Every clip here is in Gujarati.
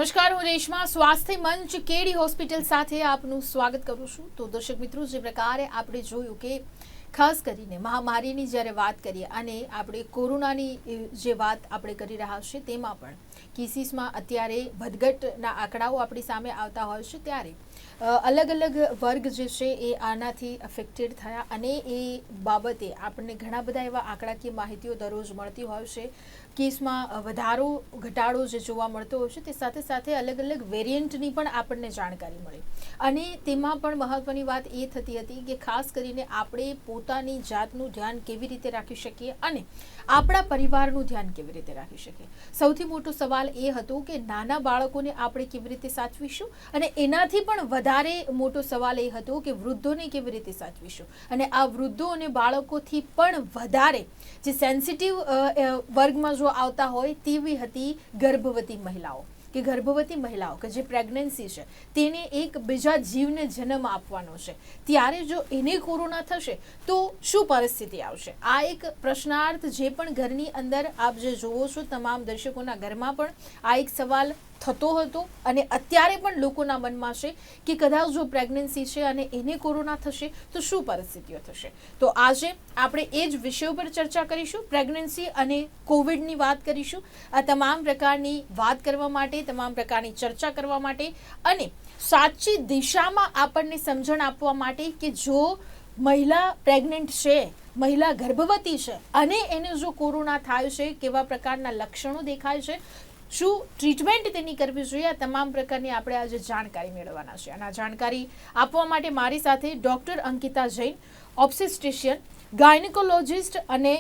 નમસ્કાર, હું રેશમા સ્વાસ્થ્ય મંચ કેડી હોસ્પિટલ સાથે આપનું સ્વાગત કરું છું. તો દર્શક મિત્રો, જે પ્રકારે આપણે જોયું કે ખાસ કરીને મહામારીની જ્યારે વાત કરીએ અને આપણે કોરોનાની જે વાત આપણે કરી રહ્યા છીએ તેમાં પણ કેસીસમાં અત્યારે વધઘટના આંકડાઓ આપણી સામે આવતા હોય છે, ત્યારે અલગ અલગ વર્ગ જે છે એ આનાથી અફેક્ટેડ થયા અને એ બાબતે આપણને ઘણા બધા એવા આંકડાકીય માહિતીઓ દરરોજ મળતી હોય છે. કેસમાં વધારો ઘટાડો જે જોવા મળતો હોય છે તે સાથે સાથે અલગ અલગ વેરિયન્ટની પણ આપણને જાણકારી મળી અને તેમાં પણ મહત્વની વાત એ થતી હતી કે ખાસ કરીને આપણે પોતાની જાતનું ધ્યાન કેવી રીતે રાખી શકીએ અને આપણા પરિવારનું ધ્યાન કેવી રીતે રાખી શકીએ. સૌથી મોટો સવાલ એ હતો કે નાના બાળકોને આપણે કેવી રીતે સાચવીશું અને એનાથી પણ વધારે મોટો સવાલ એ હતો કે વૃદ્ધોને કેવી રીતે સાચવીશું. અને આ વૃદ્ધો અને બાળકોથી પણ વધારે જે સેન્સિટિવ વર્ગમાં જો આવતા હોય તેવી હતી ગર્ભવતી મહિલાઓ કે ગર્ભવતી મહિલાઓ કે જે પ્રેગ્નન્સી છે તેને એક બીજા જીવને જન્મ આપવાનો છે, ત્યારે જો એને કોરોના થશે તો શું પરિસ્થિતિ આવશે? આ એક પ્રશ્નાર્થ જે પણ ઘરની અંદર આપ જે જોવો છો તમામ દર્શકોના ઘરમાં પણ આ એક સવાલ થતો હતો અને અત્યારે પણ લોકોના મનમાં છે કે કદાચ જો પ્રેગ્નન્સી છે અને એને કોરોના થશે તો શું પરિસ્થિતિઓ થશે. તો આજે આપણે એ જ વિષયો પર ચર્ચા કરીશું. પ્રેગ્નન્સી અને કોવિડની વાત કરીશું. આ તમામ પ્રકારની વાત કરવા માટે, તમામ પ્રકારની ચર્ચા કરવા માટે અને સાચી દિશામાં આપણને સમજણ આપવા માટે કે જો મહિલા પ્રેગ્નન્ટ છે, મહિલા ગર્ભવતી છે અને એને જો કોરોના થાય છે, કેવા પ્રકારના લક્ષણો દેખાય છે, શું ટ્રીટમેન્ટ તેની કરવી જોઈએ, આ તમામ પ્રકારની આપણે આજે જાણકારી મેળવવાના છે. અને આ જાણકારી આપવા માટે મારી સાથે ડૉક્ટર અંકિતા જૈન, ઓબ્સ્ટેટ્રિશિયન, ગાયનેકોલોજિસ્ટ અને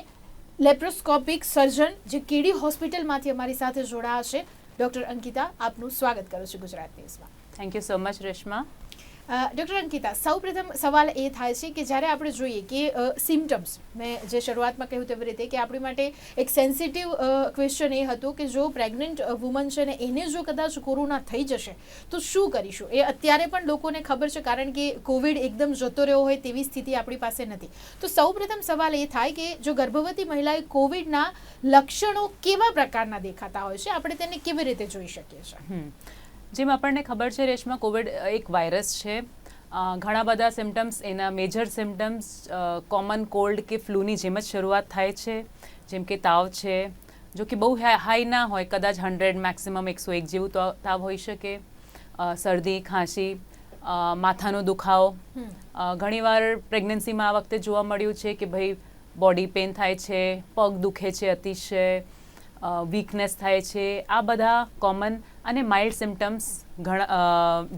લેપ્રોસ્કોપિક સર્જન, જે કેડી હોસ્પિટલમાંથી અમારી સાથે જોડાયા છે. ડૉક્ટર અંકિતા, આપનું સ્વાગત કરું છું ગુજરાત ન્યૂઝમાં. Thank you so much Reshma. Doctor Ankita, સૌપ્રથમ સવાલ એ થાય છે કે જ્યારે આપણે જોઈએ કે સિમ્ટમ્સ, મેં જે શરૂઆતમાં કહ્યું તેવી રીતે કે આપણી માટે એક સેન્સિટિવ ક્વેશ્ચન એ હતો કે જો પ્રેગ્નન્ટ વુમન છે ને એને જો કદાચ કોરોના થઈ જશે તો શું કરીશું? એ અત્યારે પણ લોકોને ખબર છે, કારણ કે કોવિડ એકદમ જતો રહ્યો હોય તેવી સ્થિતિ આપણી પાસે નથી. તો સૌપ્રથમ સવાલ એ થાય કે જો ગર્ભવતી મહિલાએ કોવિડના લક્ષણો કેવા પ્રકારના દેખાતા હોય છે, આપણે તેને કેવી રીતે જોઈ શકીએ છીએ? જેમ આપણને ખબર છે રેશમા, કોવિડ એક વાયરસ છે. ઘણા બધા સિમ્ટમ્સ, એના મેજર સિમ્ટમ્સ કોમન કોલ્ડ કે ફ્લૂની જેમ જ શરૂઆત થાય છે. જેમ કે તાવ છે, જો કે બહુ હાઈ ના હોય, કદાચ 100 મેક્સિમમ 101 જેવું તાવ હોઈ શકે. શરદી, ખાંસી, માથાનો દુખાવો. ઘણીવાર પ્રેગ્નન્સીમાં આ વખતે જોવા મળ્યું છે કે ભાઈ બોડી પેઇન થાય છે, પગ દુખે છે અતિશય, વીકનેસ થાય છે. આ બધા કોમન અને માઇલ્ડ સિમ્ટમ્સ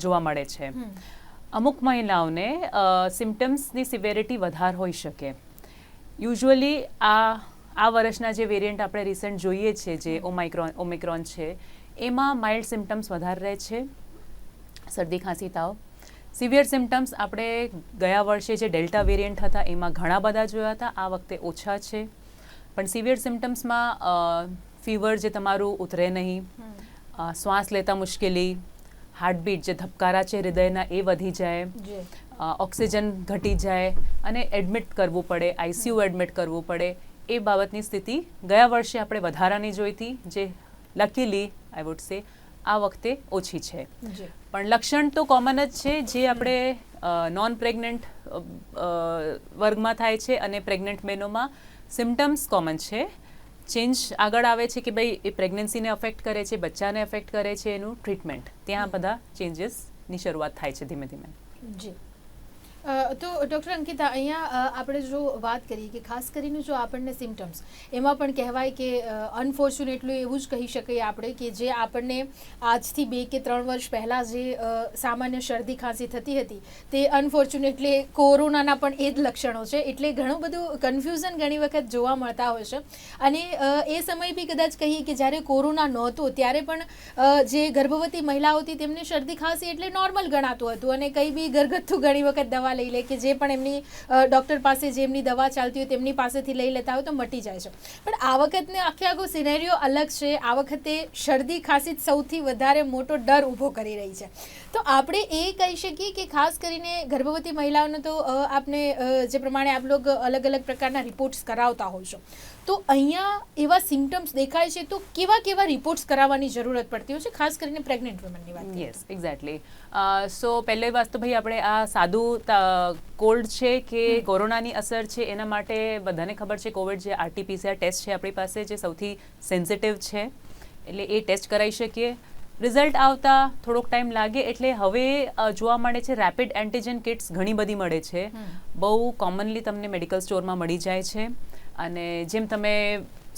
જોવા મળે છે. અમુક મહિલાઓને સિમ્ટમ્સની સિવેરિટી વધારે હોઈ શકે. યુઝ્યુઅલી આ વર્ષના જે વેરિયન્ટ આપણે રિસન્ટ જોઈએ છે, જે ઓમિક્રોન છે, એમાં માઇલ્ડ સિમ્ટમ્સ વધારે રહે છે, શરદી, ખાંસી, તાવ. સિવિયર સિમ્ટમ્સ આપણે ગયા વર્ષે જે ડેલ્ટા વેરિયન્ટ હતા એમાં ઘણા બધા જોયા હતા, આ વખતે ઓછા છે. પણ સિવિયર સિમ્ટમ્સમાં ફીવર જે તમારું ઉતરે નહીં, શ્વાસ લેતા મુશ્કેલી, હાર્ટબીટ જે ધબકારા છે હૃદયના એ વધી જાય, ઓક્સિજન ઘટી જાય અને એડમિટ કરવું પડે, આઈસીયુ એડમિટ કરવું પડે, એ બાબતની સ્થિતિ ગયા વર્ષે આપણે વધારાની જોઈ હતી, જે લકીલી આઈ વુડ સે આ વખતે ઓછી છે. પણ લક્ષણ તો કોમન જ છે, જે આપણે નોન પ્રેગ્નન્ટ વર્ગમાં થાય છે અને પ્રેગ્નન્ટ બહેનોમાં સિમ્ટમ્સ કોમન છે. ચેન્જ આગળ આવે છે કે ભાઈ એ પ્રેગ્નન્સીને અફેક્ટ કરે છે, બચ્ચાને અફેક્ટ કરે છે, એનું ટ્રીટમેન્ટ, ત્યાં બધા ચેન્જીસની શરૂઆત થાય છે ધીમે ધીમે. જી, તો ડૉક્ટર અંકિતા, અહીંયા આપણે જો વાત કરીએ કે ખાસ કરીને જો આપણને સિમ્ટમ્સ, એમાં પણ કહેવાય કે અનફોર્ચ્યુનેટલી એવું જ કહી શકીએ આપણે કે જે આપણને આજથી 2 કે 3 વર્ષ પહેલાં જે સામાન્ય શરદી ખાંસી થતી હતી તે અનફોર્ચ્યુનેટલી કોરોનાના પણ એ જ લક્ષણો છે. એટલે ઘણું બધું કન્ફ્યુઝન ઘણી વખત જોવા મળતા હોય છે. અને એ સમય બી કદાચ કહીએ કે જ્યારે કોરોના નહોતો ત્યારે પણ જે ગર્ભવતી મહિલાઓ હતી તેમને શરદી ખાંસી એટલે નોર્મલ ગણાતું હતું અને કંઈ બી ઘરગથ્થુ ઘણી વખત દવા લઈ લે કે જે પણ એમની ડૉક્ટર પાસે જે એમની દવા ચાલતી હોય તેમની પાસેથી લઈ લેતા હોય તો મટી જાય છે. પણ આ વખતને આખો સિનેરિયો અલગ છે. આ વખતે શરદી ખાંસી સૌથી વધારે મોટો ડર ઊભો કરી રહી છે. તો આપણે એ કહી શકીએ કે ખાસ કરીને ગર્ભવતી મહિલાઓને તો આપને જે પ્રમાણે આપ લોકો અલગ અલગ પ્રકારના રિપોર્ટ્સ કરાવતા હોય છો, તો અહીંયા એવા સિમ્ટમ્સ દેખાય છે તો કેવા કેવા રિપોર્ટ્સ કરાવવાની જરૂરત પડતી હોય છે, ખાસ કરીને પ્રેગ્નન્ટ વુમનની વાત કરીએ? Yes, exactly. સો પહેલી વસ્તુ ભાઈ આપણે આ સાદું કોલ્ડ છે કે કોરોનાની અસર છે એના માટે બધાને ખબર છે કોવિડ જે RT-PCR ટેસ્ટ છે આપણી પાસે જે સૌથી સેન્સિટિવ છે, એટલે એ ટેસ્ટ કરાવી શકીએ. રિઝલ્ટ આવતા થોડોક ટાઈમ લાગે, એટલે હવે જોવા મળે છે રેપિડ એન્ટીજન કિટ્સ ઘણી બધી મળે છે, બહુ કોમનલી તમને મેડિકલ સ્ટોરમાં મળી જાય છે. અને જેમ તમે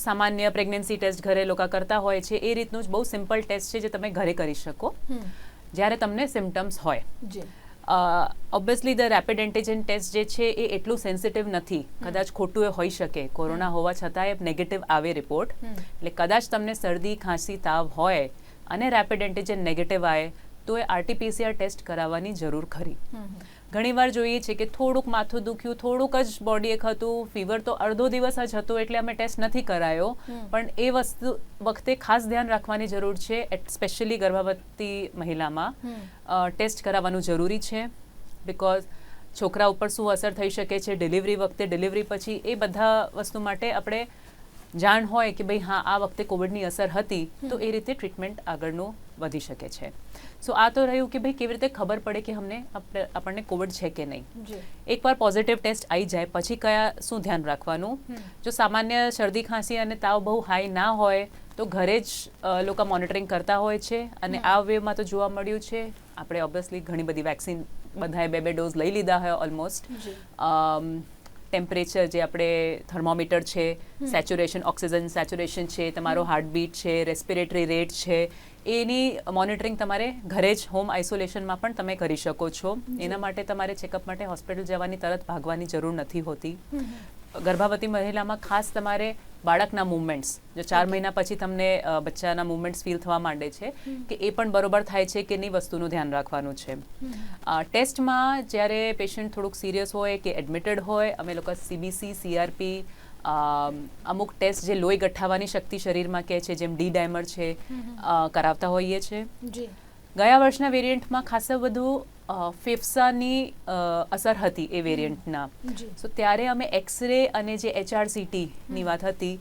સામાન્ય પ્રેગ્નન્સી ટેસ્ટ ઘરે લોકો કરતા હોય છે એ રીતનું જ બહુ સિમ્પલ ટેસ્ટ છે જે તમે ઘરે કરી શકો જ્યારે તમને સિમ્ટમ્સ હોય. Obviously the rapid antigen test જે છે એ એટલું સેન્સિટિવ નથી, કદાચ ખોટું એ હોઈ શકે, કોરોના હોવા છતાં એ નેગેટિવ આવે રિપોર્ટ, એટલે કદાચ તમને શરદી ખાંસી તાવ હોય અને રેપિડ એન્ટીજન નેગેટિવ આવે તો એ RT-PCR ટેસ્ટ કરાવવાની જરૂર ખરી. ઘણીવાર જોઈએ છે કે થોડુંક માથું દુખ્યું, થોડુંક જ બોડી એક હતું, ફીવર તો અડધો દિવસ જ હતો એટલે અમે ટેસ્ટ નથી કરાયો, પણ એ વખતે ખાસ ધ્યાન રાખવાની જરૂર છે, સ્પેશિયલી ગર્ભવતી મહિલામાં ટેસ્ટ કરાવવાનું જરૂરી છે. બિકોઝ છોકરા ઉપર શું અસર થઈ શકે છે ડિલિવરી વખતે, ડિલિવરી પછી, એ બધા વસ્તુ માટે આપણે જાણ હોય કે ભાઈ હા આ વખતે કોવિડની અસર હતી તો એ રીતે ટ્રીટમેન્ટ આગળનું વધી શકે છે. સો આ તો રહ્યું કે ભાઈ કેવી રીતે ખબર પડે કે આપણને કોવિડ છે કે નહીં. એકવાર પોઝિટિવ ટેસ્ટ આવી જાય પછી શું ધ્યાન રાખવાનું? જો સામાન્ય શરદી ખાંસી અને તાવ બહુ હાઈ ના હોય તો ઘરે જ લોકો મોનિટરિંગ કરતા હોય છે, અને આ વેવમાં તો જોવા મળ્યું છે આપણે ઓબ્વિયસલી ઘણી બધી વેક્સિન બધાએ 2 ડોઝ લઈ લીધા હોય ઓલમોસ્ટ. ટેમ્પરેચર જે આપણે થર્મોમીટર છે, સેચ્યુરેશન, ઓક્સિજન સેચ્યુરેશન છે, તમારો હાર્ટબીટ છે, રેસ્પિરેટરી રેટ છે, એની મોનિટરિંગ તમારે ઘરે જ હોમ આઇસોલેશનમાં પણ તમે કરી શકો છો. એના માટે તમારે ચેકઅપ માટે હોસ્પિટલ જવાની તરત ભાગવાની જરૂર નથી હોતી. ગર્ભવતી મહિલામાં ખાસ તમારે બાળકના મૂવમેન્ટ્સ, જો 4 મહિના પછી તમને બચ્ચાના મૂવમેન્ટ્સ ફીલ થવા માંડે છે કે એ પણ બરોબર થાય છે કે નહીં, વસ્તુનું ધ્યાન રાખવાનું છે. ટેસ્ટમાં જ્યારે પેશન્ટ થોડુંક સિરિયસ હોય કે એડમિટેડ હોય, અમે લોકો CBC, CRP, અમુક ટેસ્ટ જે લોહી ગઠ્ઠાવાની શક્તિ શરીરમાં કહે છે જેમ D-ડાયમર છે, કરાવતા હોઈએ છીએ. ગયા વર્ષના વેરિયન્ટમાં ખાસા બધું ફેફસાની અસર હતી એ વેરિયન્ટના, સો ત્યારે અમે એક્સરે અને જે HRCTની વાત હતી,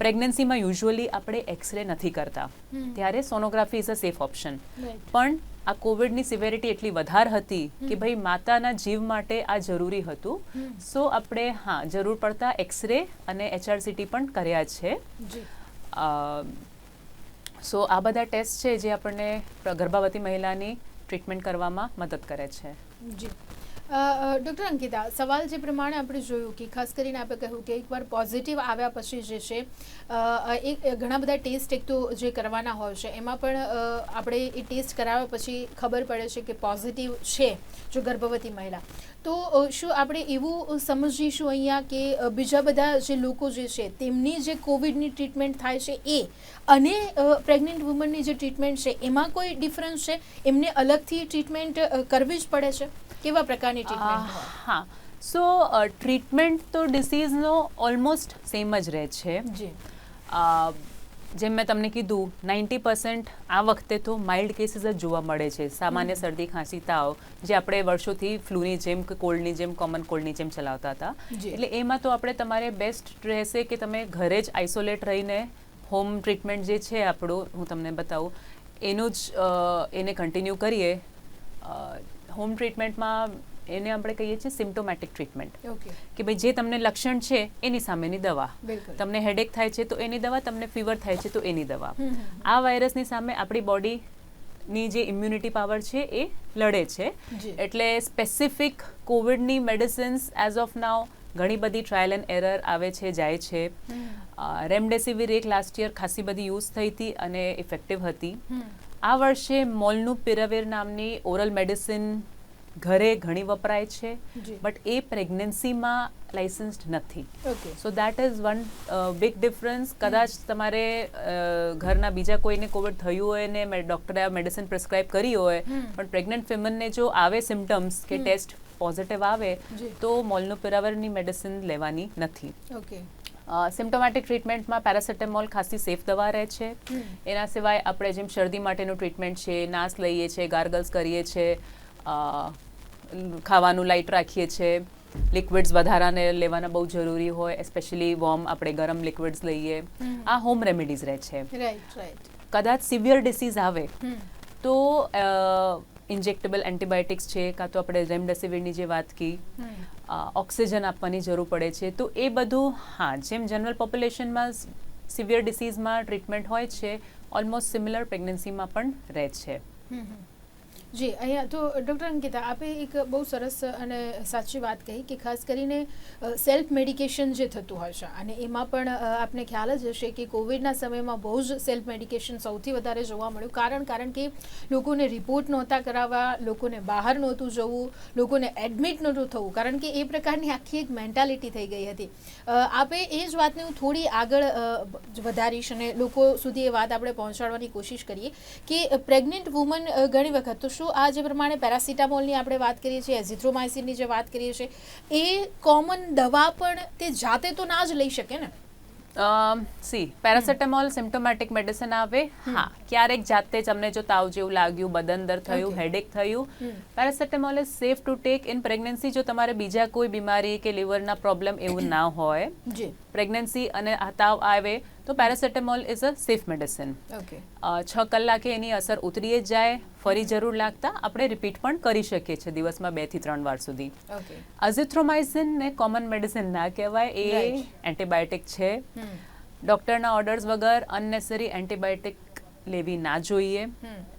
પ્રેગ્નન્સીમાં યુઝ્યુઅલી આપણે એક્સરે નથી કરતા, ત્યારે sonography is a safe option. પણ આ કોવિડની સિવેરિટી એટલી વધારે હતી કે ભાઈ માતાના જીવ માટે આ જરૂરી હતું, સો આપણે જરૂર પડતા એક્સરે અને HRCT પણ કર્યા છે. સો આ બધા ટેસ્ટ છે જે આપણને ગર્ભવતી મહિલાની ટ્રીટમેન્ટ કરવામાં મદદ કરે છે. જી ડૉક્ટર અંકિતા, સવાલ જે પ્રમાણે આપણે જોયું કે ખાસ કરીને આપણે કહ્યું કે એકવાર પોઝિટિવ આવ્યા પછી જે છે ઘણા બધા ટેસ્ટ એક તો જે કરવાના હોય છે એમાં પણ આપણે એ ટેસ્ટ કરાવ્યા પછી ખબર પડે છે કે પોઝિટિવ છે જો ગર્ભવતી મહિલા, તો શું આપણે એવું સમજીશું અહીંયા કે બીજા બધા જે લોકો જે છે તેમની જે કોવિડની ટ્રીટમેન્ટ થાય છે એ અને પ્રેગ્નન્ટ વુમનની જે ટ્રીટમેન્ટ છે એમાં કોઈ ડિફરન્સ છે? એમને અલગથી ટ્રીટમેન્ટ કરવી જ પડે છે? કેવા પ્રકારની ટ્રીટમેન્ટ? હા, સો ટ્રીટમેન્ટ તો ડિસીઝનો ઓલમોસ્ટ સેમ જ રહે છે. જેમ મેં તમને કીધું 90% આ વખતે તો માઇલ્ડ કેસીસ જ જોવા મળે છે, સામાન્ય શરદી ખાંસી તાવ જે આપણે વર્ષોથી ફ્લૂની જેમ કે કોલ્ડની જેમ, કોમન કોલ્ડની જેમ ચલાવતા હતા. એટલે એમાં તો આપણે તમારે બેસ્ટ રહેશે કે તમે ઘરે જ આઇસોલેટ રહીને હોમ ટ્રીટમેન્ટ જે છે આપણું, હું તમને બતાવું, એનું જ એને કન્ટિન્યુ કરીએ. હોમ ટ્રીટમેન્ટમાં એને આપણે કહીએ છીએ સિમ્પ્ટોમેટિક ટ્રીટમેન્ટ, કે ભાઈ જે તમને લક્ષણ છે એની સામેની દવા, તમને હેડેક થાય છે તો એની દવા, તમને ફીવર થાય છે તો એની દવા. આ વાયરસની સામે આપણી બોડીની જે ઇમ્યુનિટી પાવર છે એ લડે છે. એટલે સ્પેસિફિક કોવિડની મેડિસિન્સ એઝ ઓફ નાઉ ઘણી બધી ટ્રાયલ એન્ડ એરર આવે છે, જાય છે. રેમડેસિવિર એક લાસ્ટ યર ખાસી બધી યુઝ થઈ હતી અને ઇફેક્ટિવ હતી. આ વર્ષે મોલ્નુપિરાવિર નામની ઓરલ મેડિસિન ઘરે ઘણી વપરાય છે, બટ એ પ્રેગ્નન્સીમાં લાઇસન્સ્ડ નથી. So that is one big difference. કદાચ તમારે ઘરના બીજા કોઈને કોવિડ થયું હોય ને ડૉક્ટરે આ મેડિસિન પ્રિસ્ક્રાઇબ કરી હોય, પણ પ્રેગ્નન્ટ વિમનને જો આવે સિમ્ટમ્સ કે ટેસ્ટ પોઝિટિવ આવે તો મોલ્નુપિરાવિરની મેડિસિન લેવાની નથી. સિમ્પ્ટોમેટિક ટ્રીટમેન્ટમાં પેરાસેટેમોલ ખાસી સેફ દવા રહે છે. એના સિવાય આપણે જેમ શરદી માટેનું ટ્રીટમેન્ટ છે, નાસ લઈએ છીએ, ગાર્ગલ્સ કરીએ છીએ, ખાવાનું લાઇટ રાખીએ છીએ, લિક્વિડ્સ વધારાને લેવાના બહુ જરૂરી હોય, એસ્પેશિયલી વોર્મ આપણે ગરમ લિક્વિડ્સ લઈએ. આ હોમ રેમેડીઝ રહે છે. રાઈટ. કદાચ સિવિયર ડિસીઝ આવે તો ઇન્જેક્ટેબલ એન્ટીબાયોટિક્સ છે, કાં તો આપણે રેમડેસિવિરની જે વાત કી, ઓક્સિજન આપવાની જરૂર પડે છે. તો એ બધું જેમ જનરલ પોપ્યુલેશનમાં સિવિયર ડિસીઝમાં ટ્રીટમેન્ટ હોય છે, ઓલમોસ્ટ સિમિલર પ્રેગ્નન્સીમાં પણ રહે છે. જી, અહીંયા તો ડૉક્ટર અંકિતા, આપે એક બહુ સરસ અને સાચી વાત કહી કે ખાસ કરીને સેલ્ફ મેડિકેશન જે થતું હોય છે, અને એમાં પણ આપને ખ્યાલ જ હશે કે કોવિડના સમયમાં બહુ જ સેલ્ફ મેડિકેશન સૌથી વધારે જોવા મળ્યું. કારણ કે લોકોને રિપોર્ટ નહોતા કરાવવા, લોકોને બહાર નહોતું જવું, લોકોને એડમિટ નહોતું થવું, કારણ કે એ પ્રકારની આખી એક મેન્ટાલિટી થઈ ગઈ હતી. આપે એ જ વાતને હું થોડી આગળ વધારીશ અને લોકો સુધી એ વાત આપણે પહોંચાડવાની કોશિશ કરીએ કે પ્રેગ્નન્ટ વુમન ઘણી વખત તો શું આ જે પ્રમાણે પેરાસિટામોલની આપણે વાત કરીએ છીએ, એઝિથ્રોમાઇસિનની જે વાત કરીએ છીએ, એ કોમન દવા પણ તે જાતે તો ના જ લઈ શકે ને? પેરાસિટામોલ સિમ્પ્ટોમેટિક મેડિસિન આવે. ક્યારેક જાતે જ અમને જો તાવ જેવું લાગ્યું, બદન દર્દ થયું, હેડેક થયું, paracetamol is safe to take in pregnancy. જો તમારે બીજા કોઈ બીમારી કે લીવરના પ્રોબ્લેમ એવું ના હોય, પ્રેગ્નન્સી અને તાવ આવે તો paracetamol is a safe medicine. 6 કલાકે એની અસર ઉતરી જ જાય. ફરી જરૂર લાગતા આપણે રિપીટ પણ કરી શકીએ છીએ દિવસમાં 2 થી 3 વાર સુધી. અઝિથ્રોમાઇસિન ને કોમન મેડિસિન ના કહેવાય, એ એન્ટીબાયોટિક છે. ડૉક્ટરના ઓર્ડર્સ વગર અનનેસેસરી એન્ટીબાયોટિક લેવી ના જોઈએ.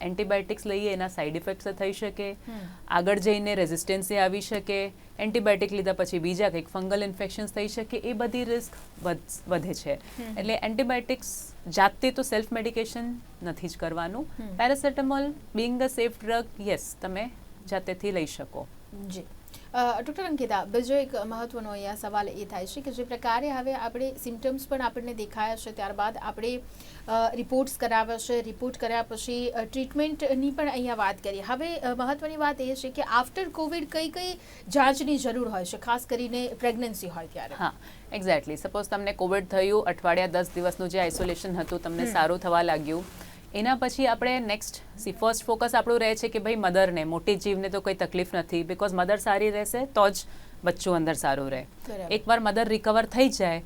એન્ટીબાયોટિક્સ લઈએ એના સાઇડ ઇફેક્ટ્સ થઈ શકે, આગળ જઈને રેઝિસ્ટન્સી આવી શકે, એન્ટીબાયોટિક લીધા પછી બીજા કંઈક ફંગલ ઇન્ફેક્શન્સ થઈ શકે, એ બધી રિસ્ક વધે છે. એટલે એન્ટીબાયોટિક્સ જાતે તો સેલ્ફ મેડિકેશન નથી જ કરવાનું. Paracetamol being a safe drug, yes, તમે જાતેથી લઈ શકો. જી. ડૉક્ટર અંકિતા, બીજો એક મહત્વનો અહીંયા સવાલ એ થાય છે કે જે પ્રકારે હવે આપણે સિમ્ટમ્સ પણ આપણને દેખાયા છે, ત્યારબાદ આપણે રિપોર્ટ્સ કરાવ્યા છે, રિપોર્ટ કર્યા પછી ટ્રીટમેન્ટની પણ અહીંયા વાત કરીએ. હવે મહત્વની વાત એ છે કે આફ્ટર કોવિડ કઈ જાંચની જરૂર હોય છે, ખાસ કરીને પ્રેગ્નન્સી હોય ત્યારે? એક્ઝેક્ટલી. સપોઝ તમને કોવિડ થયું, અઠવાડિયા 10 દિવસનું જે આઇસોલેશન હતું, તમને સારું થવા લાગ્યું, એના પછી આપણે ફર્સ્ટ ફોકસ આપણું રહે છે કે ભાઈ મધરને, મોટી જીવને તો કોઈ તકલીફ નથી, બિકોઝ મધર સારી રહેશે તો જ બચ્ચું અંદર સારું રહે. એકવાર મધર રિકવર થઈ જાય,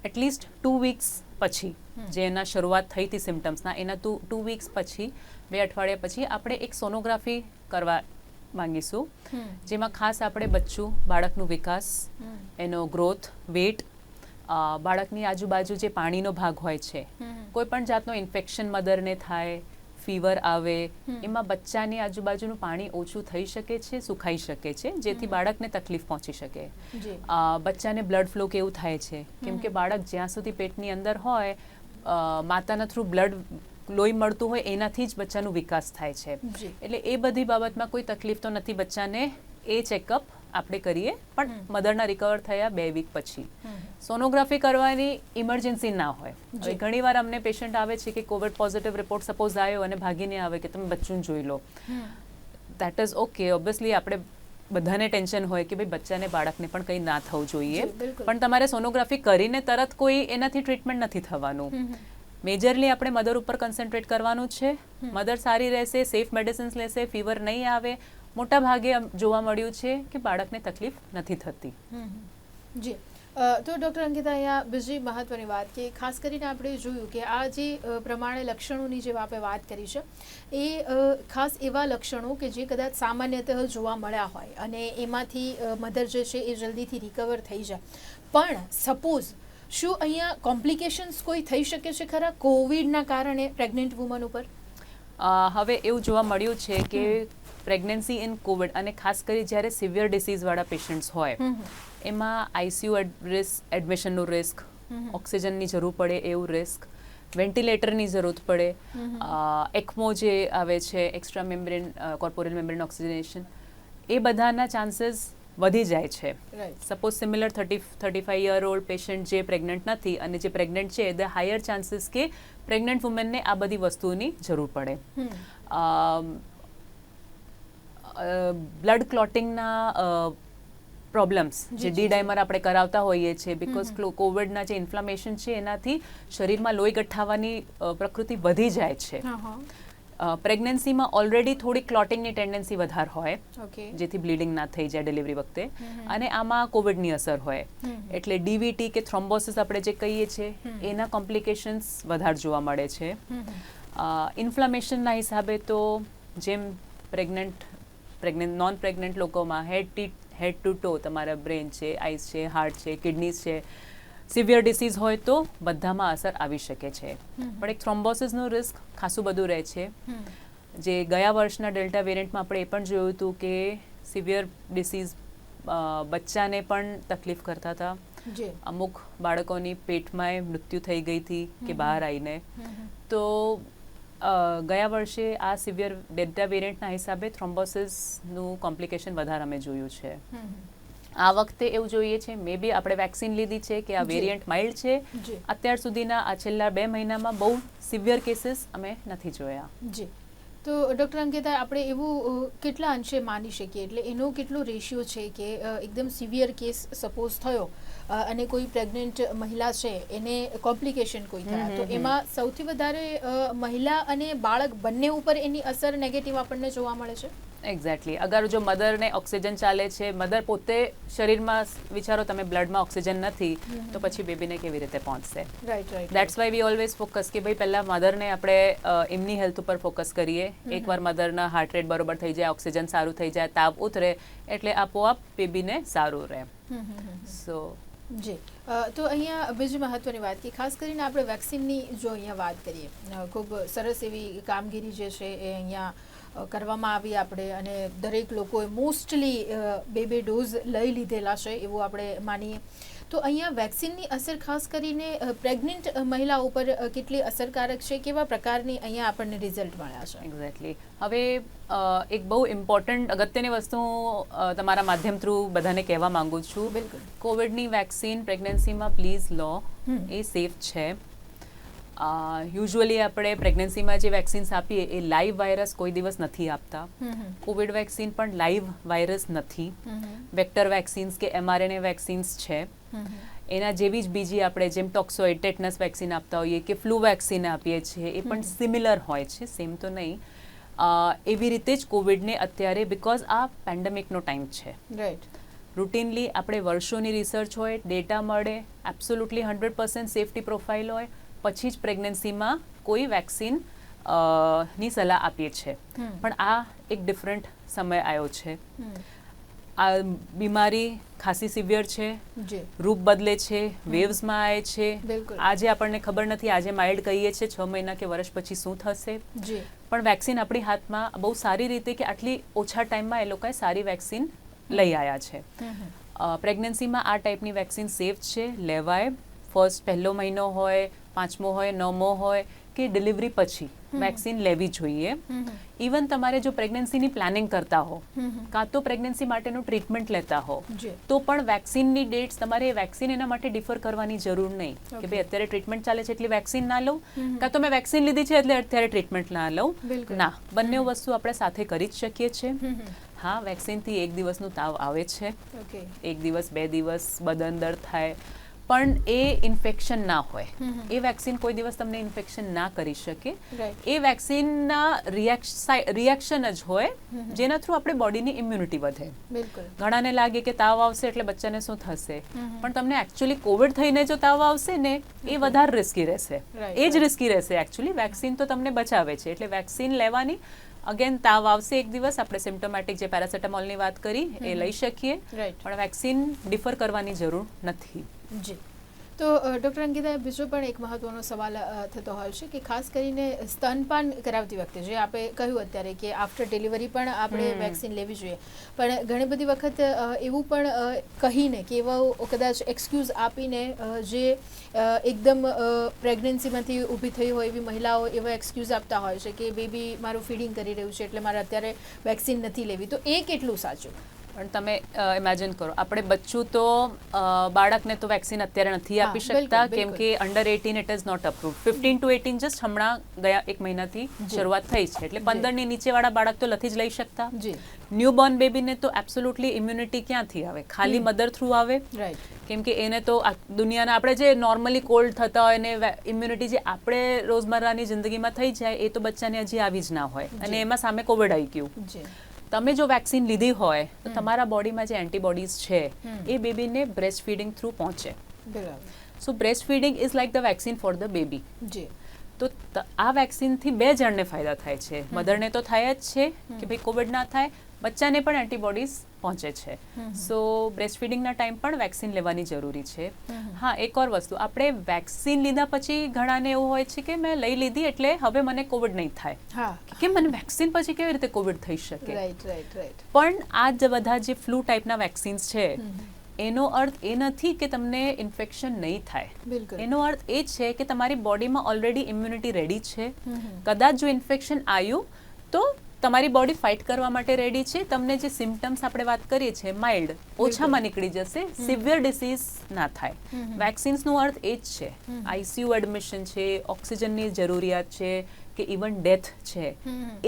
એટલીસ્ટ 2 વીક્સ પછી, જે એના શરૂઆત થઈ હતી સિમ્ટમ્સના, એના 2 વીક્સ પછી, 2 અઠવાડિયા પછી આપણે એક સોનોગ્રાફી કરવા માંગીશું, જેમાં ખાસ આપણે બચ્ચું, બાળકનું વિકાસ, એનો ગ્રોથ, વેટ, બાળકની આજુબાજુ જે પાણીનો ભાગ હોય છે, કોઈ પણ જાતનો ઇન્ફેક્શન મધરને થાય, ફીવર આવે, એમાં બચ્ચાની આજુબાજુનું પાણી ઓછું થઈ શકે છે, સુખાઈ શકે છે, જેથી બાળકને તકલીફ પહોંચી શકે. બચ્ચાને બ્લડ ફ્લો કેવું થાય છે, કેમ કે બાળક જ્યાં સુધી પેટની અંદર હોય, માતાના થ્રુ બ્લડ લોહી મળતું હોય, એનાથી જ બચ્ચાનો વિકાસ થાય છે. એટલે એ બધી બાબતમાં કોઈ તકલીફ તો નથી બચ્ચાને. એ ચેકઅપ આપણે કરીએ, પણ મધરના રિકવર થયા 2 વીક પછી. સોનોગ્રાફી કરવાની ઇમરજન્સી ના હોય. ઘણી વાર અમને પેશન્ટ આવે છે કે કોવિડ પોઝિટિવ રિપોર્ટ સપોઝ આવ્યો અને ભાગીને આવે કે તમે બચ્ચું જોઈ લો. That is okay. ઓબ્વિયસલી આપણે બધાને ટેન્શન હોય કે ભાઈ બચ્ચાને, બાળકને પણ કંઈ ના થવું જોઈએ, પણ તમારે સોનોગ્રાફી કરીને તરત કોઈ એનાથી ટ્રીટમેન્ટ નથી થવાનું. મેજરલી આપણે મધર ઉપર કન્સન્ટ્રેટ કરવાનું છે. મધર સારી રહેશે, સેફ મેડિસિન્સ લેશે, ફીવર નહીં આવે. મોટા ભાગે જોવા મળ્યું છે કે બાળકને તકલીફ નથી થતી. જી. તો ડૉક્ટર અંકિતા, અહીંયા બીજી મહત્વની વાત કે ખાસ કરીને આપણે જોયું કે આ જે પ્રમાણે લક્ષણોની જે આપણે વાત કરી છે, એ ખાસ એવા લક્ષણો કે જે કદાચ સામાન્યતઃ જોવા મળ્યા હોય અને એમાંથી મધર જે છે એ જલ્દીથી રિકવર થઈ જાય, પણ સપોઝ શું અહીંયા કોમ્પ્લિકેશન્સ કોઈ થઈ શકે છે ખરા કોવિડના કારણે પ્રેગ્નન્ટ વુમન ઉપર? હવે એવું જોવા મળ્યું છે કે પ્રેગ્નન્સી ઇન કોવિડ, અને ખાસ કરી જ્યારે સિવિયર ડિસીઝવાળા પેશન્ટ્સ હોય, એમાં આઈસીયુ એડમિશનનું રિસ્ક, ઓક્સિજનની જરૂર પડે એવું રિસ્ક, વેન્ટિલેટરની જરૂર પડે, એક્મો જે આવે છે, એક્સ્ટ્રા મેમ્બ્રેન કોર્પોરલ મેમ્બ્રેન ઓક્સિજનેશન, એ બધાના ચાન્સીસ વધી જાય છે. Suppose similar 35 year old patient જે પ્રેગ્નન્ટ નથી અને જે પ્રેગ્નન્ટ છે, ધ હાયર ચાન્સીસ કે પ્રેગ્નન્ટ વુમેનને આ બધી વસ્તુઓની જરૂર પડે. બ્લડ ક્લોટિંગના પ્રોબ્લેમ્સ, જે ડી-ડાયમર આપણે કરાવતા હોઈએ છીએ, બિકોઝ કોવિડના જે ઇન્ફ્લામેશન છે એનાથી શરીરમાં લોહી ગઠ્ઠાવાની પ્રકૃતિ વધી જાય છે. પ્રેગ્નન્સીમાં ઓલરેડી થોડી ક્લોટિંગની ટેન્ડન્સી વધારે હોય, ઓકે, જેથી બ્લીડિંગ ના થઈ જાય ડિલિવરી વખતે, અને આમાં કોવિડની અસર હોય, એટલે ડીવીટી કે થ્રોમ્બોસિસ આપણે જે કહીએ છીએ એના કોમ્પ્લિકેશન્સ વધારે જોવા મળે છે. ઇન્ફ્લામેશનના હિસાબે તો જેમ પ્રેગ્નન્ટ નોન પ્રેગ્નન્ટ લોકોમાં હેડ ટુ ટો તમારા બ્રેન છે, આઈસ છે, હાર્ટ છે, કિડનીઝ છે, સિવિયર ડિસીઝ હોય તો બધામાં અસર આવી શકે છે. પણ એક થ્રોમ્બોસિસનું રિસ્ક ખાસું બધું રહે છે, જે ગયા વર્ષના ડેલ્ટા વેરિયન્ટમાં આપણે એ પણ જોયું હતું કે સિવિયર ડિસીઝ બચ્ચાને પણ તકલીફ કરતા હતા. અમુક બાળકોની પેટમાંય મૃત્યુ થઈ ગઈ હતી કે બહાર આવીને. તો ગયા વર્ષે આ સિવિયર ડેલ્ટા વેરિયન્ટના હિસાબે થ્રોમ્બોસિસનું કોમ્પ્લિકેશન વધારે અમે જોયું છે. આ વખતે એવું જોઈએ છે, મે બી આપણે વેક્સિન લીધી છે કે આ વેરિયન્ટ માઇલ્ડ છે. અત્યાર સુધીના આ છેલ્લા 2 મહિનામાં બહુ સિવિયર કેસીસ અમે નથી જોયા. જી, તો ડૉક્ટર અંકિતા, આપણે એવું કેટલા અંશે માની શકીએ, એટલે એનો કેટલો રેશિયો છે કે એકદમ સિવિયર કેસ સપોઝ થયો અને કોઈ પ્રેગ્નન્ટ મહિલા છે એને કોમ્પ્લિકેશન કોઈ થયા, તો એમાં સૌથી વધારે મહિલા અને બાળક બંને ઉપર એની અસર નેગેટિવ આપણને જોવા મળે છે? એક્ઝેક્ટલી. અગર જો મધરને ઓક્સિજન ચાલે છે, મધર પોતે શરીરમાં, વિચારો તમે બ્લડમાં ઓક્સિજન નથી તો પછી બેબીને કેવી રીતે પહોંચશે? Right. That's why we always focus કે ભાઈ પહેલાં મધરને આપણે એમની હેલ્થ ઉપર ફોકસ કરીએ. એકવાર મધરના હાર્ટ રેટ બરોબર થઈ જાય, ઓક્સિજન સારું થઈ જાય, તાવ ઉતરે, એટલે આપોઆપ બેબીને સારું રહે. સો જી, તો અહીંયા બીજી મહત્વની વાત કે ખાસ કરીને આપણે વેક્સિનની જો અહીંયા વાત કરીએ, ખૂબ સરસ એવી કામગીરી જે છે એ અહીંયા કરવામાં આવી આપણે, અને દરેક લોકોએ મોસ્ટલી બે ડોઝ લઈ લીધેલા છે એવું આપણે માનીએ. તો અહીંયા વેક્સિનની અસર ખાસ કરીને પ્રેગ્નન્ટ મહિલા ઉપર કેટલી અસરકારક છે, કેવા પ્રકારની અહીંયા આપણને રિઝલ્ટ મળ્યા છે? એક્ઝેક્ટલી. હવે એક બહુ ઇમ્પોર્ટન્ટ અગત્યની વસ્તુ તમારા માધ્યમ થ્રુ બધાને કહેવા માંગુ છું. બિલકુલ. કોવિડની વેક્સિન પ્રેગ્નન્સીમાં પ્લીઝ લો, એ સેફ છે. યુઝ્યુઅલી આપણે પ્રેગ્નન્સીમાં જે વેક્સિન્સ આપીએ એ લાઈવ વાયરસ કોઈ દિવસ નથી આપતા. કોવિડ વેક્સિન પણ લાઈવ વાયરસ નથી. વેક્ટર વેક્સિન્સ કે mRNA વેક્સિન્સ છે. એના જેવી જ બીજી આપણે જેમ ટોક્સોઇડ, ટેટનસ વેક્સિન આપતા હોઈએ કે ફ્લૂ વેક્સિન આપીએ છીએ, એ પણ સિમિલર હોય છે, સેમ તો નહીં. એવી રીતે જ કોવિડને અત્યારે, બિકોઝ આ પેન્ડેમિકનો ટાઈમ છે, રાઈટ, રૂટીનલી આપણે વર્ષોની રિસર્ચ હોય, ડેટા મળે, એબ્સોલ્યુટલી 100% સેફ્ટી પ્રોફાઇલ હોય, પછી જ પ્રેગ્નન્સીમાં કોઈ વેક્સિન ની સલાહ આપીએ છીએ. પણ આ એક ડિફરન્ટ સમય આવ્યો છે. આ બીમારી ખાસી સિવિયર છે, રૂપ બદલે છે, વેવ્સમાં આવે છે. આજે આપણને ખબર નથી, આજે માઇલ્ડ કહીએ છીએ, 6 મહિના કે વર્ષ પછી શું થશે. પણ વેક્સિન આપણી હાથમાં બહુ સારી રીતે કે આટલી ઓછા ટાઈમમાં એ લોકોએ સારી વેક્સિન લઈ આવ્યા છે. પ્રેગ્નન્સીમાં આ ટાઈપની વેક્સિન સેફ છે, લેવાય. પહેલો મહિનો હોય, 5મો હોય, 9મો હોય કે ડિલિવરી પછી વેક્સિન લેવી જોઈએ. ઇવન તમારે જો પ્રેગ્નન્સીની પ્લાનિંગ કરતા હો, કાં તો પ્રેગ્નન્સી માટેનું ટ્રીટમેન્ટ લેતા હો, તો પણ વેક્સિનની ડેટ્સ તમારે વેક્સિન એના માટે ડિફર કરવાની જરૂર નહીં કે ભાઈ અત્યારે ટ્રીટમેન્ટ ચાલે છે એટલે વેક્સિન ના લઉં, કાં તો મેં વેક્સિન લીધી છે એટલે અત્યારે ટ્રીટમેન્ટ ના લઉં. ના, બંને વસ્તુ આપણે સાથે કરી જ શકીએ છીએ. હા, વેક્સિનથી 1 દિવસનું તાવ આવે છે, 1 દિવસ 2 દિવસ બદન દર્દ થાય, પણ એ ઇન્ફેક્શન ના હોય. એ વેક્સિન કોઈ દિવસ તમને ઇન્ફેક્શન ના કરી શકે. એ વેક્સિનના રિએક્શન જ હોય જેના થ્રુ આપણે બોડીની ઇમ્યુનિટી વધે. ઘણાને લાગે કે તાવ આવશે એટલે બચ્ચાને શું થશે, પણ તમને એકચ્યુઅલી કોવિડ થઈને જો તાવ આવશે ને એ વધારે રિસ્કી રહેશે. એ જ રિસ્કી રહેશે એકચ્યુઅલી. વેક્સિન તો તમને બચાવે છે, એટલે વેક્સિન લેવાની. અગેન તાવ આવશે 1 દિવસ, આપણે સિમ્પ્ટોમેટિક જે પેરાસેટામોલની વાત કરી એ લઈ શકીએ, પણ વેક્સિન ડિફર કરવાની જરૂર નથી. જી, તો ડૉક્ટર અંકિતા, બીજો પણ એક મહત્વનો સવાલ થતો હોય છે કે ખાસ કરીને સ્તનપાન કરાવતી વખતે, જે આપણે કહ્યું અત્યારે કે આફ્ટર ડિલિવરી પણ આપણે વેક્સિન લેવી જોઈએ, પણ ઘણી બધી વખત એવું પણ કહીને કે એવા કદાચ એક્સક્યુઝ આપીને જે એકદમ પ્રેગ્નન્સીમાંથી ઊભી થઈ હોય એવી મહિલાઓ એવા એક્સક્યુઝ આપતા હોય છે કે બેબી મારું ફીડિંગ કરી રહ્યું છે એટલે મારે અત્યારે વેક્સિન નથી લેવી. તો એ કેટલું સાચું? પણ તમે ઇમેજિન કરો, આપણે બચ્ચું તો બાળકને તો વેક્સિન અત્યારે નથી આપી શકતા, કેમ કે under 18 it is not approved. 15 to 18 just હમણાં ગયા 1 મહિનાથી શરૂઆત થઈ છે, એટલે 15ની નીચેવાળા બાળક તો નથી જ લઈ શકતા. ન્યૂબોર્ન બેબીને તો એબ્સોલ્યુટલી ઇમ્યુનિટી ક્યાંથી આવે? ખાલી મધર થ્રુ આવે, કેમ કે એને તો દુનિયાના આપણે જે નોર્મલી કોલ્ડ થતા હોય ને ઇમ્યુનિટી જે આપણે રોજમર્રાની જિંદગીમાં થઈ જાય એ તો બચ્ચાને હજી આવી જ ના હોય, અને એમાં સામે કોવિડ આવી ગયું. તમે જો વેક્સિન લીધી હોય તો તમારા બોડીમાં જે એન્ટીબોડીઝ છે એ બેબીને બ્રેસ્ટ ફીડિંગ થ્રુ પહોંચે. So breast feeding is like the vaccine for the baby. તો આ વેક્સિનથી 2 જણને ફાયદા થાય છે. મધરને તો થાય જ છે કે ભાઈ કોવિડ ના થાય, બચ્ચાને પણ એન્ટીબોડીઝ પહોંચે છે. સો બ્રેસ્ટ ફીડિંગના ટાઈમ પણ વેક્સિન લેવાની જરૂરી છે. હા, એક ઓર વસ્તુ, આપણે વેક્સિન લીધા પછી ઘણાને એવું હોય છે કે મેં લઈ લીધી એટલે હવે મને કોવિડ નહીં થાય, કે મને વેક્સિન પછી કેવી રીતે કોવિડ થઈ શકે. પણ આ જ બધા જે ફ્લૂ ટાઈપના વેક્સિન્સ છે એનો અર્થ એ નથી કે તમને ઇન્ફેક્શન નહીં થાય. એનો અર્થ એ છે કે તમારી બોડીમાં ઓલરેડી ઇમ્યુનિટી રેડી છે. કદાચ જો ઇન્ફેક્શન આવ્યું તો તમારી બોડી ફાઇટ કરવા માટે રેડી છે. તમને જે સિમ્પટમ્સ આપણે વાત કરીએ છીએ માઇલ્ડ, ઓછામાં નીકળી જશે, સિવિયર ડિસીઝ ના થાય. વેક્સિન્સનો અર્થ એ જ છે. આઈસીયુ એડમિશન છે, ઓક્સિજનની જરૂરિયાત છે, કે ઇવન ડેથ છે,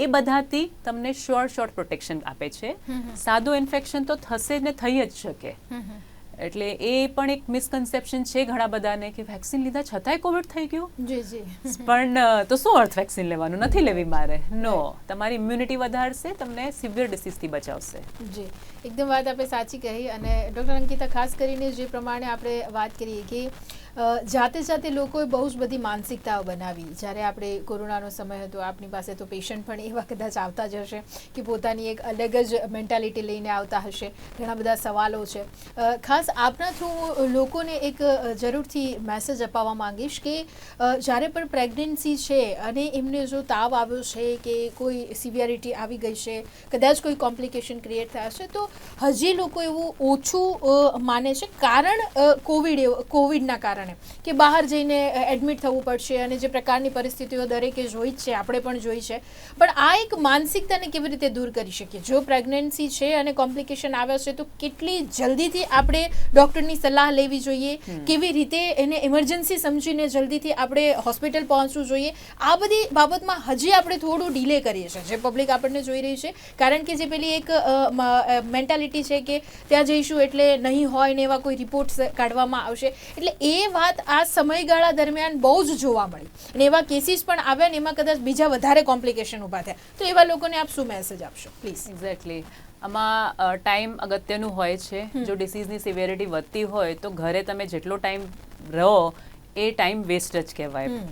એ બધાથી તમને શ્યોર પ્રોટેક્શન આપે છે. સાદું ઇન્ફેક્શન તો થશે ને થઈ જ શકે. એટલે એ પણ એક મિસકન્સેપ્શન છે ઘણા બધાને કે વેક્સિન લીધા છતાંય કોવિડ થઈ ગયું. પણ તો શું અર્થ વેક્સિન લેવાનું? નથી લેવી મારે. નો, તમારી ઇમ્યુનિટી વધારશે, તમને સિવિયર ડિસીઝથી બચાવશે. જી, એકદમ વાત આપણે સાચી કહી. અને ડૉક્ટર અંકિતા, ખાસ કરીને જે પ્રમાણે આપણે વાત કરીએ કે જાતે લોકોએ બહુ જ બધી માનસિકતાઓ બનાવી. જ્યારે આપણે કોરોનાનો સમય હતો, આપણી પાસે તો પેશન્ટ પણ એવા કદાચ આવતા જ હશે કે પોતાની એક અલગ જ મેન્ટાલિટી લઈને આવતા હશે. ઘણા બધા સવાલો છે. ખાસ આપના થ્રુ લોકોને એક જરૂરથી મેસેજ અપાવવા માંગીશ કે જ્યારે પણ પ્રેગ્નન્સી છે અને એમને જો તાવ આવ્યો છે કે કોઈ સિવિયરિટી આવી ગઈ છે, કદાચ કોઈ કોમ્પ્લિકેશન ક્રિએટ થયા છે, તો હજી લોકો એવું ઓછું માને છે કારણ કોવિડના કારણે કે બહાર જઈને એડમિટ થવું પડશે અને જે પ્રકારની પરિસ્થિતિઓ દરેકે જોઈ જ છે, આપણે પણ જોઈ છે. પણ આ એક માનસિકતાને કેવી રીતે દૂર કરી શકીએ? જો પ્રેગ્નન્સી છે અને કોમ્પ્લિકેશન આવ્યા છે તો કેટલી જલ્દીથી આપણે ડૉક્ટરની સલાહ લેવી જોઈએ, કેવી રીતે એને ઇમરજન્સી સમજીને જલ્દીથી આપણે હોસ્પિટલ પહોંચવું જોઈએ? આ બધી બાબતમાં હજી આપણે થોડું ડીલે કરીએ છીએ, જે પબ્લિક આપણને જોઈ રહી છે. કારણ કે જે પેલી એક મેન્ટાલિટી છે કે ત્યાં જઈશું એટલે નહીં હોય ને એવા કોઈ રિપોર્ટ્સ કાઢવામાં આવશે, એટલે એ વાત આ સમયગાળા દરમિયાન બહુ જ જોવા મળી અને એવા કેસીસ પણ આવ્યા ને એમાં કદાચ બીજા વધારે કોમ્પ્લિકેશન ઊભા થયા. તો એવા લોકોને આપ શું મેસેજ આપશો પ્લીઝ? એક્ઝેક્ટલી, આમાં ટાઈમ અગત્યનું હોય છે. જો ડિસીઝની સિવિયરિટી વધતી હોય તો ઘરે તમે જેટલો ટાઈમ રહો એ ટાઈમ વેસ્ટ જ કહેવાય.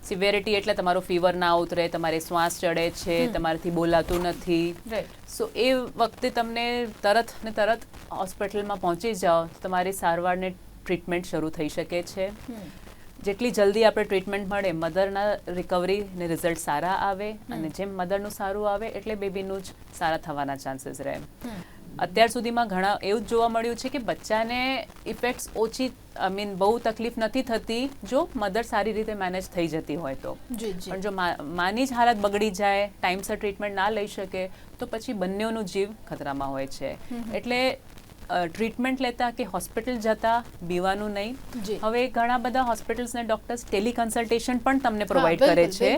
સિવિયરિટી એટલે તમારો ફીવર ના ઉતરે, તમારે શ્વાસ ચડે છે, તમારાથી બોલાતું નથી. સો એ વખતે તમને તરત હોસ્પિટલમાં પહોંચી જાઓ, તમારી સારવારને ટ્રીટમેન્ટ શરૂ થઈ શકે છે. જેટલી જલ્દી આપણે ટ્રીટમેન્ટ મળે, મધરના રિકવરી ને રિઝલ્ટ સારા આવે, અને જેમ મધરનું સારું આવે એટલે બેબીનું જ સારા થવાના ચાન્સીસ રહે. અત્યાર સુધીમાં ઘણા એવું જ જોવા મળ્યું છે કે બચ્ચાને ઇફેક્ટ્સ ઓછી, બહુ તકલીફ નથી થતી જો મધર સારી રીતે મેનેજ થઈ જતી હોય તો. પણ જો માની જ હાલત બગડી જાય, ટાઈમસર ટ્રીટમેન્ટ ના લઈ શકે તો પછી બંનેઓનું જીવ ખતરામાં હોય છે. એટલે ટ્રીટમેન્ટ લેતા કે હોસ્પિટલ જતા બીવાનું નહીં. હવે ઘણા બધા હોસ્પિટલ્સ ને ડોક્ટર્સ ટેલિકન્સલ્ટેશન પણ તમને પ્રોવાઈડ કરે છે.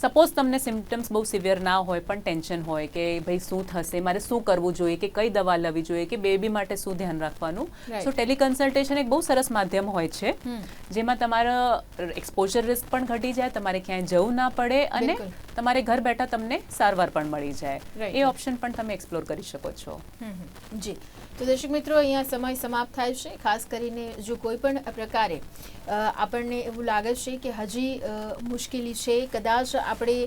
સપોઝ તમને સિમ્પટમ્સ બહુ સિવિયર ના હોય પણ ટેન્શન હોય કે ભાઈ શું થશે, મારે શું કરવું જોઈએ, કે કઈ દવા લેવી જોઈએ, કે બેબી માટે શું ધ્યાન રાખવાનું. સો ટેલિકન્સલ્ટેશન એક બહુ સરસ માધ્યમ હોય છે જેમાં તમારા એક્સપોઝર રિસ્ક પણ ઘટી જાય, તમારે ક્યાંય જવું ના પડે અને તમારે ઘર બેઠા તમને સારવાર પણ મળી જાય. એ ઓપ્શન પણ તમે એક્સપ્લોર કરી શકો છો. જી, તો દર્શક મિત્રો, અહીંયા સમય સમાપ્ત થાય છે. ખાસ કરીને જો કોઈ પણ પ્રકારે આપણને એવું લાગે છે કે હજી મુશ્કેલી છે, કદાચ આપણે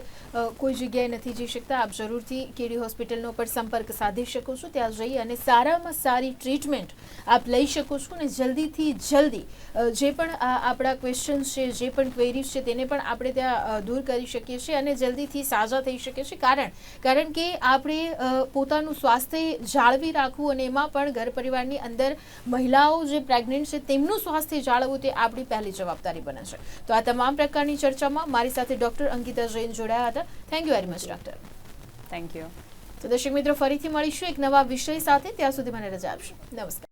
કોઈ જગ્યાએ નથી જઈ શકતા, આપ જરૂરથી કેડી હોસ્પિટલનો પર સંપર્ક સાધી શકો છો. ત્યાં જઈ અને સારામાં સારી ટ્રીટમેન્ટ આપ લઈ શકો છો અને જલ્દીથી જલ્દી જે પણ આપણા ક્વેશ્ચન્સ છે, જે પણ ક્વેરીઝ છે, તેને પણ આપણે ત્યાં દૂર કરી શકીએ છીએ અને જલ્દીથી સાજા થઈ શકીએ છીએ. કારણ કે આપણે પોતાનું સ્વાસ્થ્ય જાળવી રાખવું અને એમાં પણ ઘર પરિવારની અંદર મહિલાઓ જે પ્રેગ્નન્ટ છે તેમનું સ્વાસ્થ્ય જાળવવું તે આપણી પહેલી જવાબદારી બને છે. તો આ તમામ પ્રકારની ચર્ચામાં મારી સાથે ડૉક્ટર અંકિતા જૈન જોડાયા હતા. Thank you very much doctor. Thank you. તો દર્શક મિત્રો ફરીથી મળીશું એક નવા વિષય સાથે. ત્યાં સુધી મને રજા આપશો. નમસ્કાર.